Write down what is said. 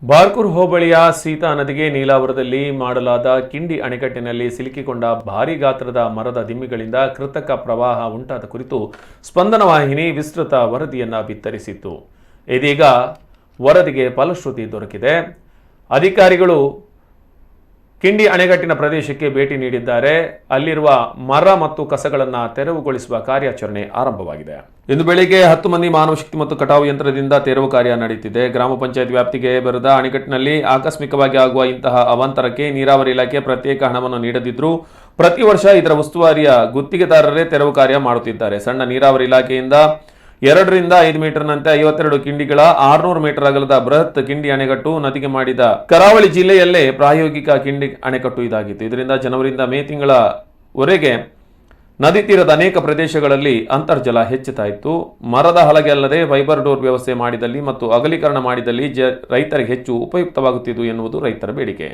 ಬಾರ್ಕೂರ್ ಹೋಬಳಿಯ ಸೀತಾ ನದಿಗೆ ನೀಲಾವರದಲ್ಲಿ ಮಾಡಲಾದ ಕಿಂಡಿ ಅಣೆಕಟ್ಟಿನಲ್ಲಿ ಸಿಲುಕಿಕೊಂಡ ಭಾರೀ ಗಾತ್ರದ ಮರದ ದಿಮ್ಮಿಗಳಿಂದ ಕೃತಕ ಪ್ರವಾಹ ಉಂಟಾದ ಕುರಿತು ಸ್ಪಂದನ ವಾಹಿನಿ ವಿಸ್ತೃತ ವರದಿಯನ್ನು ಬಿತ್ತರಿಸಿತ್ತು. ಇದೀಗ ವರದಿಗೆ ಫಲಶ್ರುತಿ ದೊರಕಿದೆ. ಅಧಿಕಾರಿಗಳು ಕಿಂಡಿ ಅಣೆಕಟ್ಟಿನ ಪ್ರದೇಶಕ್ಕೆ ಭೇಟಿ ನೀಡಿದ್ದಾರೆ. ಅಲ್ಲಿರುವ ಮರ ಮತ್ತು ಕಸಗಳನ್ನು ತೆರವುಗೊಳಿಸುವ ಕಾರ್ಯಾಚರಣೆ ಆರಂಭವಾಗಿದೆ. ಇಂದು ಬೆಳಿಗ್ಗೆ 10 ಮಂದಿ ಮಾನವ ಶಕ್ತಿ ಮತ್ತು ಕಟಾವು ಯಂತ್ರದಿಂದ ತೆರವು ಕಾರ್ಯ ನಡೆಯುತ್ತಿದೆ. ಗ್ರಾಮ ಪಂಚಾಯತ್ ವ್ಯಾಪ್ತಿಗೆ ಬರದ ಅಣೆಕಟ್ಟಿನಲ್ಲಿ ಆಕಸ್ಮಿಕವಾಗಿ ಆಗುವ ಇಂತಹ ಅವಾಂತರಕ್ಕೆ ನೀರಾವರಿ ಇಲಾಖೆ ಪ್ರತ್ಯೇಕ ಹಣವನ್ನು ನೀಡದಿದ್ದರೂ ಪ್ರತಿ ವರ್ಷ ಇದರ ಉಸ್ತುವಾರಿಯ ಗುತ್ತಿಗೆದಾರರೇ ತೆರವು ಕಾರ್ಯ ಮಾಡುತ್ತಿದ್ದಾರೆ. ಸಣ್ಣ ನೀರಾವರಿ ಇಲಾಖೆಯಿಂದ 2 ರಿಂದ 5 ಮೀಟರ್ನಂತೆ 52 ಕಿಂಡಿಗಳ 600 ಮೀಟರ್ ಅಗಲದ ಬೃಹತ್ ಕಿಂಡಿ ಅಣೆಕಟ್ಟು ನದಿಗೆ ಮಾಡಿದ ಕರಾವಳಿ ಜಿಲ್ಲೆಯಲ್ಲೇ ಪ್ರಾಯೋಗಿಕ ಕಿಂಡಿ ಅಣೆಕಟ್ಟು ಇದಾಗಿತ್ತು. ಇದರಿಂದ ಜನವರಿಯಿಂದ ಮೇ ತಿಂಗಳವರೆಗೆ ನದಿ ತೀರದ ಅನೇಕ ಪ್ರದೇಶಗಳಲ್ಲಿ ಅಂತರ್ಜಲ ಹೆಚ್ಚುತ್ತಾ ಇತ್ತು. ಮರದ ಹಲಗೆ ಅಲ್ಲದೆ ಫೈಬರ್ ಡೋರ್ ವ್ಯವಸ್ಥೆ ಮಾಡಿದಲ್ಲಿ ಮತ್ತು ಅಗಲೀಕರಣ ಮಾಡಿದಲ್ಲಿ ರೈತರಿಗೆ ಹೆಚ್ಚು ಉಪಯುಕ್ತವಾಗುತ್ತಿದ್ದು ಎನ್ನುವುದು ರೈತರ ಬೇಡಿಕೆ.